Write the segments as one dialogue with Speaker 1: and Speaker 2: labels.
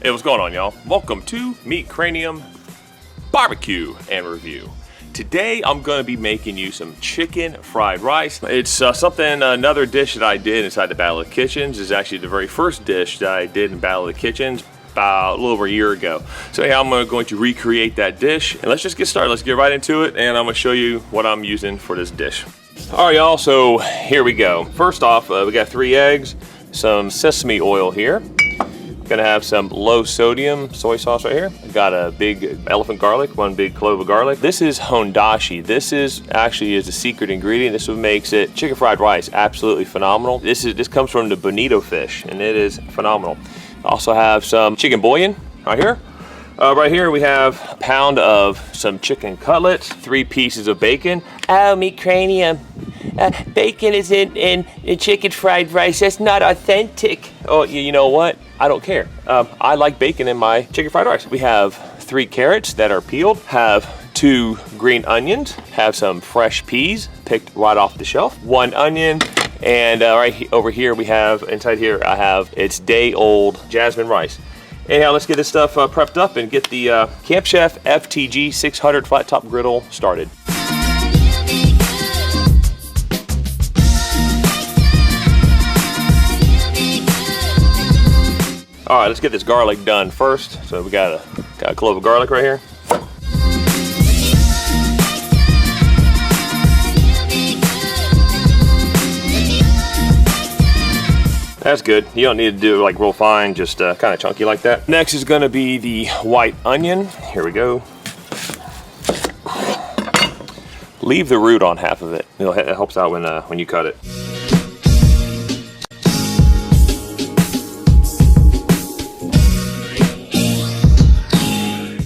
Speaker 1: Hey, what's going on, y'all? Welcome to Meat Cranium Barbecue and Review. Today, I'm going to be making you some chicken fried rice. It's another dish that I did inside the Battle of the Kitchens. It's actually the very first dish that I did in Battle of the Kitchens about a little over a year ago. So yeah, I'm going to recreate that dish. And let's just get started. Let's get right into it, and I'm going to show you what I'm using for this dish. All right, y'all, so here we go. First off, we got 3 eggs, some sesame oil here. Gonna have some low sodium soy sauce right here. I got a big elephant garlic, 1 big clove of garlic. This is hondashi. This is actually the secret ingredient. This is what makes it chicken fried rice absolutely phenomenal. This comes from the bonito fish, and it is phenomenal. Also have some chicken bouillon right here. Right here we have a pound of some chicken cutlets, 3 pieces of bacon.
Speaker 2: Oh, meat cranium. Bacon is in chicken fried rice. That's not authentic.
Speaker 1: Oh, you know what? I don't care. I like bacon in my chicken fried rice. We have 3 carrots that are peeled, have 2 green onions, have some fresh peas picked right off the shelf, 1 onion, and over here we have, inside here I have, it's day-old jasmine rice. Anyhow, let's get this stuff prepped up and get the Camp Chef FTG600 flat top griddle started. All right, let's get this garlic done first. So we got a clove of garlic right here. That's good. You don't need to do it like real fine, just kind of chunky like that. Next is gonna be the white onion. Here we go. Leave the root on half of it. It helps out when you cut it.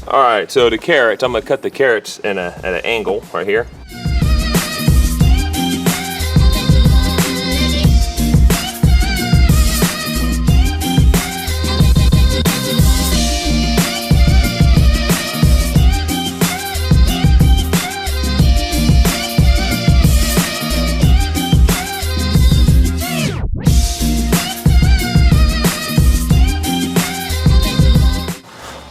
Speaker 1: All right, so the carrots, I'm gonna cut the carrots at an angle right here.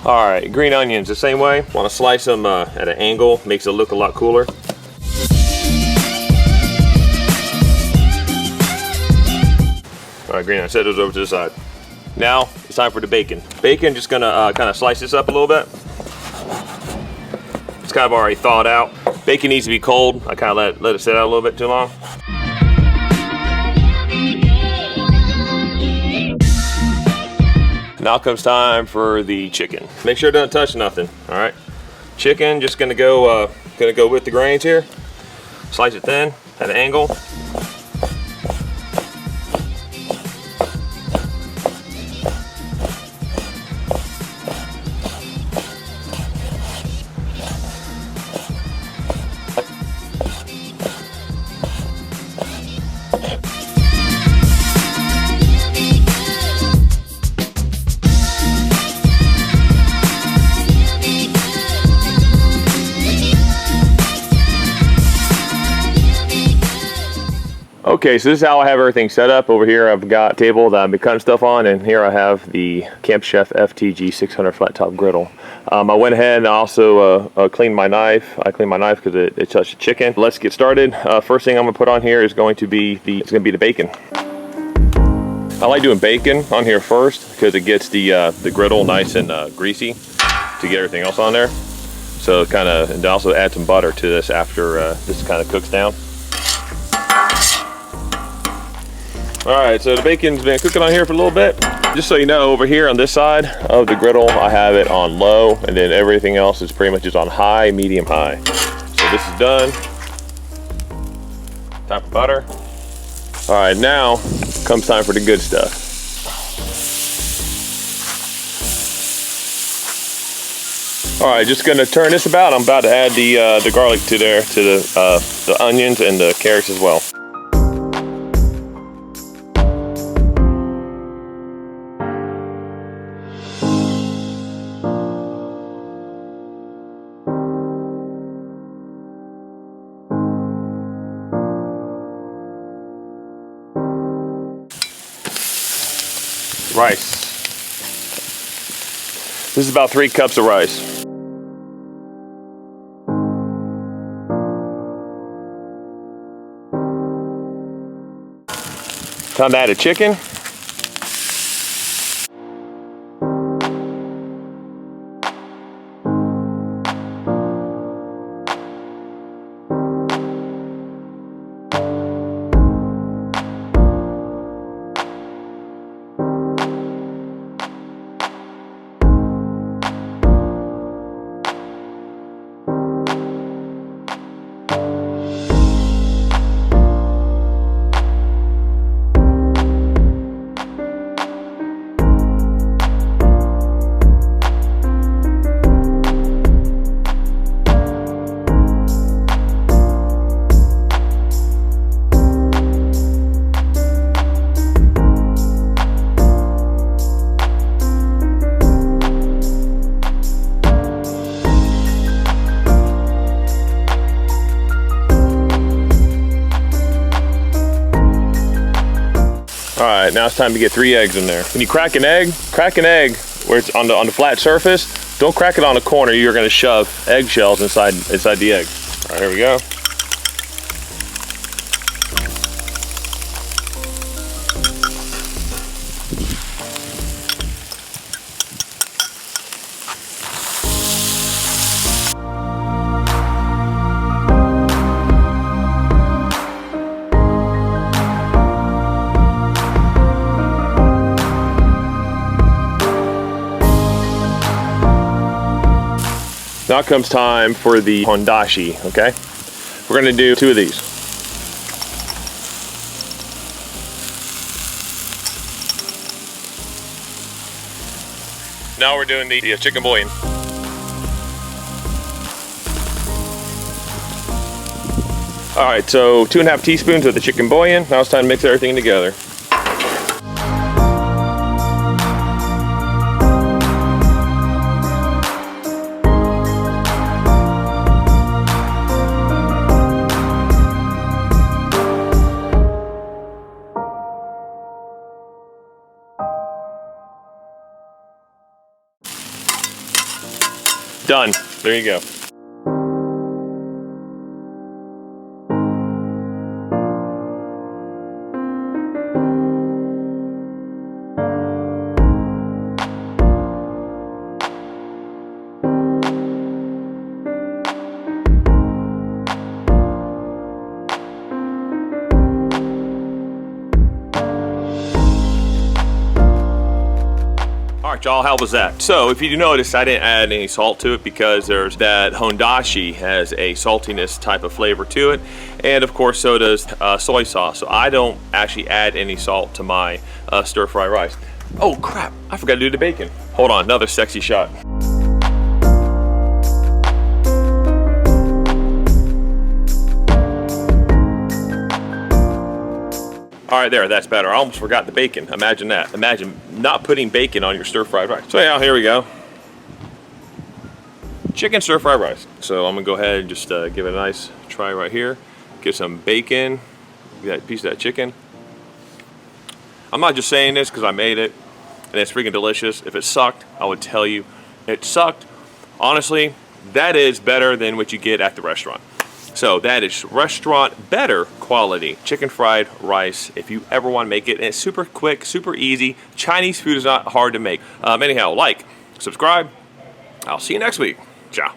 Speaker 1: All right, green onions the same way. Want to slice them at an angle, makes it look a lot cooler. All right, green onions, set those over to the side. Now it's time for the bacon. Bacon, just gonna kind of slice this up a little bit. It's kind of already thawed out. Bacon needs to be cold. I kind of let it sit out a little bit too long. Now comes time for the chicken. Make sure it doesn't touch nothing, all right? Chicken, just gonna go with the grains here. Slice it thin at an angle. Okay, so this is how I have everything set up. Over here I've got a table that I've been cutting stuff on, and here I have the Camp Chef FTG600 flat top griddle. I went ahead and also cleaned my knife. I cleaned my knife because it touched the chicken. Let's get started. First thing I'm gonna put on here is going to be the bacon. I like doing bacon on here first because it gets the griddle nice and greasy to get everything else on there. So and also add some butter to this after this kind of cooks down. All right, so the bacon's been cooking on here for a little bit. Just so you know, over here on this side of the griddle, I have it on low, and then everything else is pretty much just on high, medium, high. So this is done. Time for butter. All right, now comes time for the good stuff. All right, just gonna turn this about. I'm about to add the garlic to the onions and the carrots as well. rice. This is about 3 cups of rice. Time to add a chicken. All right, now it's time to get 3 eggs in there. When you crack an egg where it's on the flat surface. Don't crack it on the corner. You're gonna shove eggshells inside the egg. All right, here we go. Now comes time for the hondashi, okay? We're gonna do 2 of these. Now we're doing the chicken bouillon. All right, so 2½ teaspoons of the chicken bouillon. Now it's time to mix everything together. Done. There you go. Alright y'all, how was that? So if you notice, I didn't add any salt to it because there's that hondashi has a saltiness type of flavor to it, and of course so does soy sauce. So I don't actually add any salt to my stir fry rice. Oh crap, I forgot to do the bacon. Hold on, another sexy shot. All right, there, that's better. I almost forgot the bacon. Imagine that. Imagine not putting bacon on your stir-fried rice. So yeah, here we go. Chicken stir-fried rice. So I'm gonna go ahead and just give it a nice try right here. Get some bacon, get a piece of that chicken. I'm not just saying this because I made it and it's freaking delicious. If it sucked, I would tell you it sucked. Honestly, that is better than what you get at the restaurant. So that is restaurant better quality chicken fried rice if you ever want to make it. And it's super quick, super easy. Chinese food is not hard to make. Anyhow, like, subscribe. I'll see you next week. Ciao.